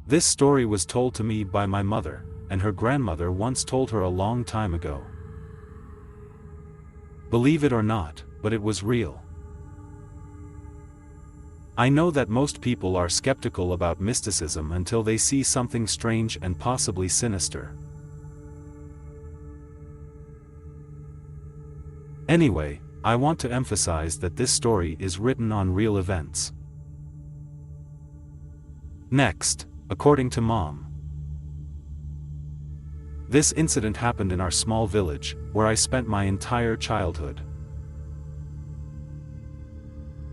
This story was told to me by my mother, and her grandmother once told her a long time ago. Believe it or not, but it was real. I know that most people are skeptical about mysticism until they see something strange and possibly sinister. Anyway, I want to emphasize that this story is written on real events. Next, according to Mom. This incident happened in our small village, where I spent my entire childhood.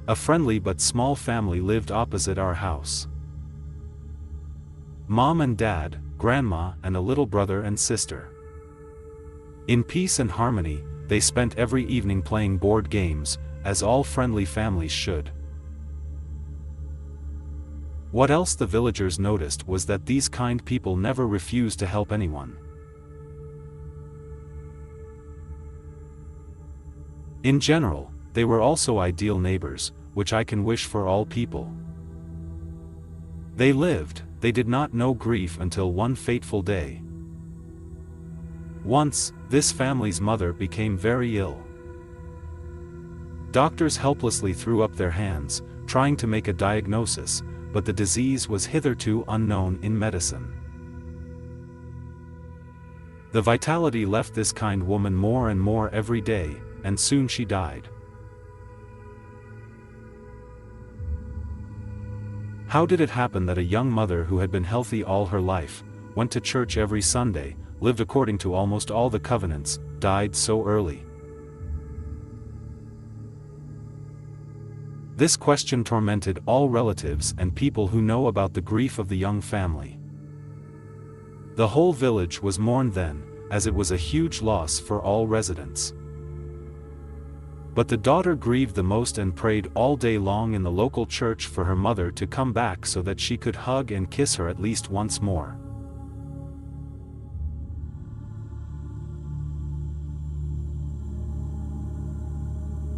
A friendly but small family lived opposite our house. Mom and Dad, Grandma, and a little brother and sister. In peace and harmony, they spent every evening playing board games, as all friendly families should. What else the villagers noticed was that these kind people never refused to help anyone. In general, they were also ideal neighbors, which I can wish for all people. They lived, they did not know grief until one fateful day. Once, this family's mother became very ill. Doctors helplessly threw up their hands, trying to make a diagnosis, but the disease was hitherto unknown in medicine. The vitality left this kind woman more and more every day, and soon she died. How did it happen that a young mother who had been healthy all her life, went to church every Sunday, lived according to almost all the covenants, died so early? This question tormented all relatives and people who know about the grief of the young family. The whole village was mourned then, as it was a huge loss for all residents. But the daughter grieved the most and prayed all day long in the local church for her mother to come back so that she could hug and kiss her at least once more.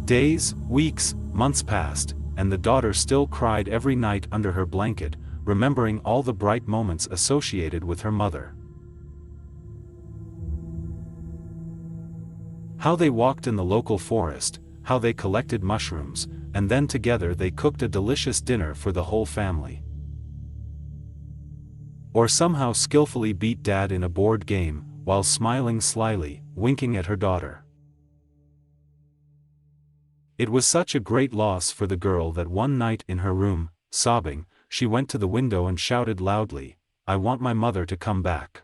Days, weeks, months passed, and the daughter still cried every night under her blanket, remembering all the bright moments associated with her mother. How they walked in the local forest, how they collected mushrooms, and then together they cooked a delicious dinner for the whole family. Or somehow skillfully beat Dad in a board game, while smiling slyly, winking at her daughter. It was such a great loss for the girl that one night in her room, sobbing, she went to the window and shouted loudly, "I want my mother to come back."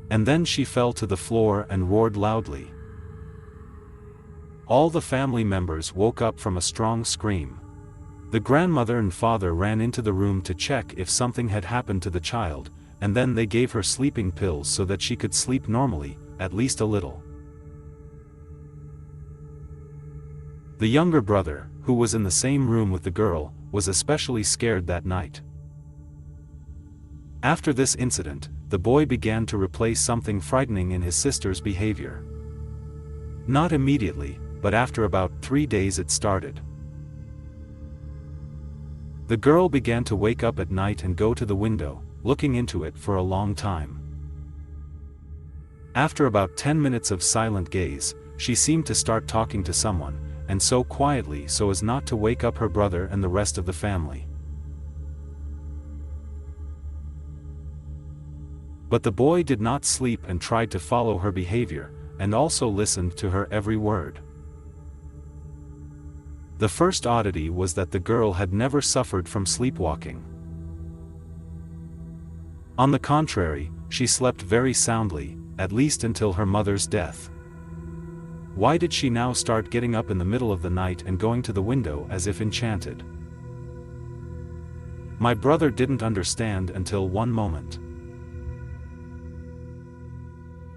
And then she fell to the floor and roared loudly. All the family members woke up from a strong scream. The grandmother and father ran into the room to check if something had happened to the child, and then they gave her sleeping pills so that she could sleep normally, at least a little. The younger brother, who was in the same room with the girl, was especially scared that night. After this incident, the boy began to replace something frightening in his sister's behavior. Not immediately, but after about 3 days it started. The girl began to wake up at night and go to the window, looking into it for a long time. After about 10 minutes of silent gaze, she seemed to start talking to someone, and so quietly so as not to wake up her brother and the rest of the family. But the boy did not sleep and tried to follow her behavior, and also listened to her every word. The first oddity was that the girl had never suffered from sleepwalking. On the contrary, she slept very soundly, at least until her mother's death. Why did she now start getting up in the middle of the night and going to the window as if enchanted? My brother didn't understand until one moment.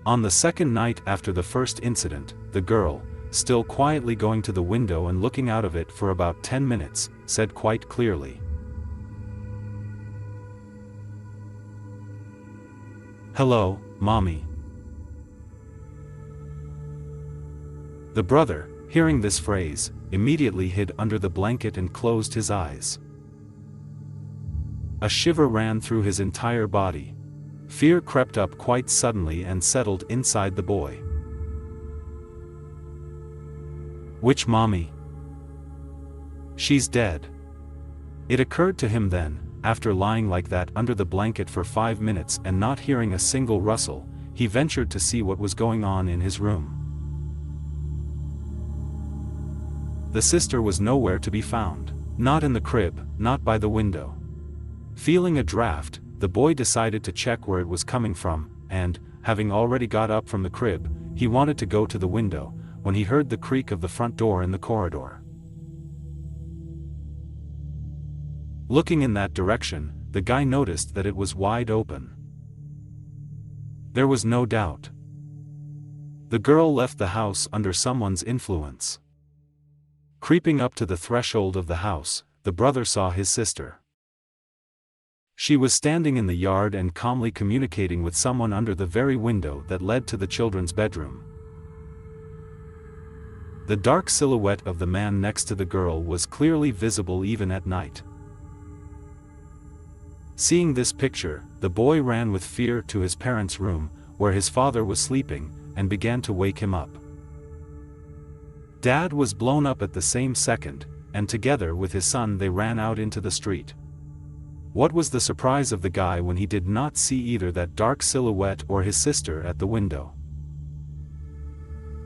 On the second night after the first incident, the girl, still quietly going to the window and looking out of it for about 10 minutes, said quite clearly, "Hello, Mommy." The brother, hearing this phrase, immediately hid under the blanket and closed his eyes. A shiver ran through his entire body. Fear crept up quite suddenly and settled inside the boy. Which mommy? She's dead. It occurred to him then, after lying like that under the blanket for 5 minutes and not hearing a single rustle, he ventured to see what was going on in his room. The sister was nowhere to be found. Not in the crib, not by the window. Feeling a draft, the boy decided to check where it was coming from, and, having already got up from the crib, he wanted to go to the window, when he heard the creak of the front door in the corridor. Looking in that direction, the guy noticed that it was wide open. There was no doubt. The girl left the house under someone's influence. Creeping up to the threshold of the house, the brother saw his sister. She was standing in the yard and calmly communicating with someone under the very window that led to the children's bedroom. The dark silhouette of the man next to the girl was clearly visible even at night. Seeing this picture, the boy ran with fear to his parents' room, where his father was sleeping, and began to wake him up. Dad was blown up at the same second, and together with his son they ran out into the street. What was the surprise of the guy when he did not see either that dark silhouette or his sister at the window?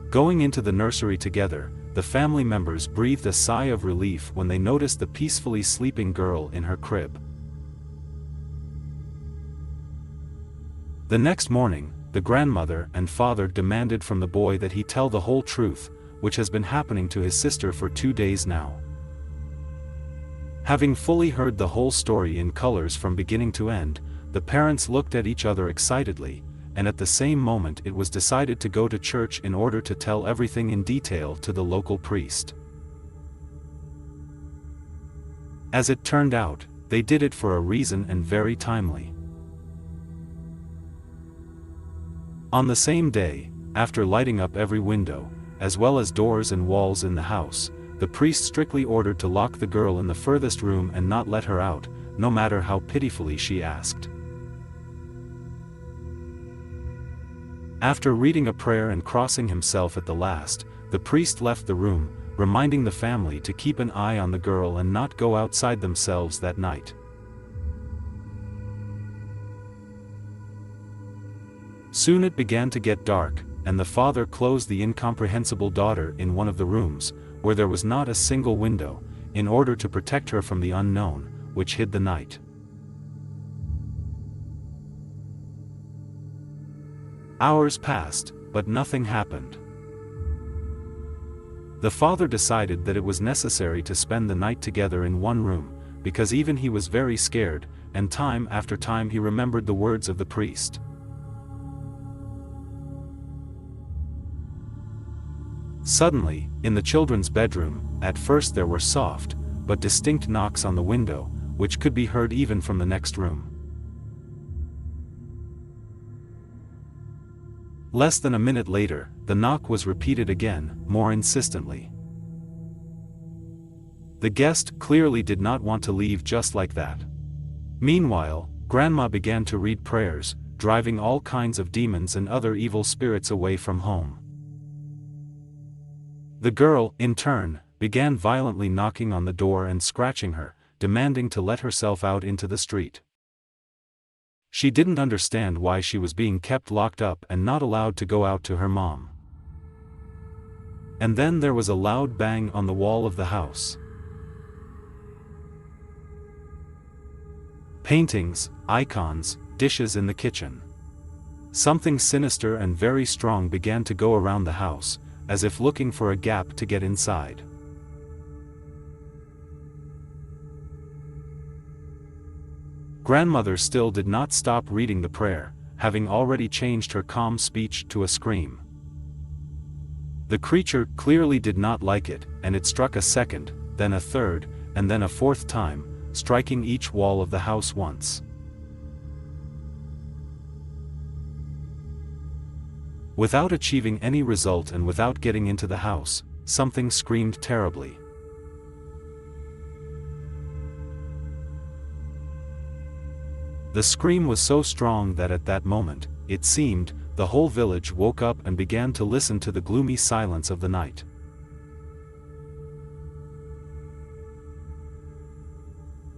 Going into the nursery together, the family members breathed a sigh of relief when they noticed the peacefully sleeping girl in her crib. The next morning, the grandmother and father demanded from the boy that he tell the whole truth, which has been happening to his sister for 2 days now. Having fully heard the whole story in colors from beginning to end, the parents looked at each other excitedly, and at the same moment it was decided to go to church in order to tell everything in detail to the local priest. As it turned out, they did it for a reason and very timely. On the same day, after lighting up every window, as well as doors and walls in the house, the priest strictly ordered to lock the girl in the furthest room and not let her out, no matter how pitifully she asked. After reading a prayer and crossing himself at the last, the priest left the room, reminding the family to keep an eye on the girl and not go outside themselves that night. Soon it began to get dark, and the father closed the incomprehensible daughter in one of the rooms, where there was not a single window, in order to protect her from the unknown, which hid the night. Hours passed, but nothing happened. The father decided that it was necessary to spend the night together in one room, because even he was very scared, and time after time he remembered the words of the priest. Suddenly, in the children's bedroom, at first there were soft, but distinct knocks on the window, which could be heard even from the next room. Less than a minute later, the knock was repeated again, more insistently. The guest clearly did not want to leave just like that. Meanwhile, Grandma began to read prayers, driving all kinds of demons and other evil spirits away from home. The girl, in turn, began violently knocking on the door and scratching her, demanding to let herself out into the street. She didn't understand why she was being kept locked up and not allowed to go out to her mom. And then there was a loud bang on the wall of the house. Paintings, icons, dishes in the kitchen. Something sinister and very strong began to go around the house, as if looking for a gap to get inside. Grandmother still did not stop reading the prayer, having already changed her calm speech to a scream. The creature clearly did not like it, and it struck a second, then a third, and then a fourth time, striking each wall of the house once. Without achieving any result and without getting into the house, something screamed terribly. The scream was so strong that at that moment, it seemed, the whole village woke up and began to listen to the gloomy silence of the night.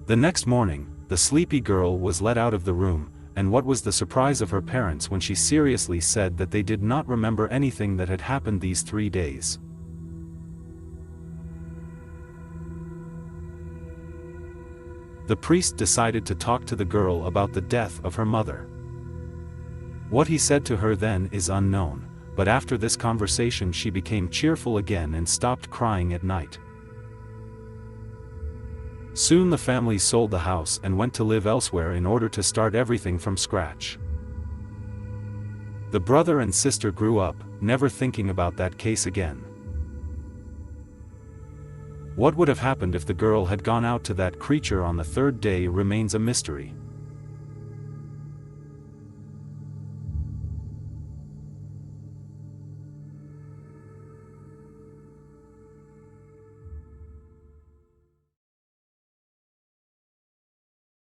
The next morning, the sleepy girl was let out of the room, and what was the surprise of her parents when she seriously said that they did not remember anything that had happened these 3 days. The priest decided to talk to the girl about the death of her mother. What he said to her then is unknown, but after this conversation she became cheerful again and stopped crying at night. Soon the family sold the house and went to live elsewhere in order to start everything from scratch. The brother and sister grew up, never thinking about that case again. What would have happened if the girl had gone out to that creature on the third day remains a mystery.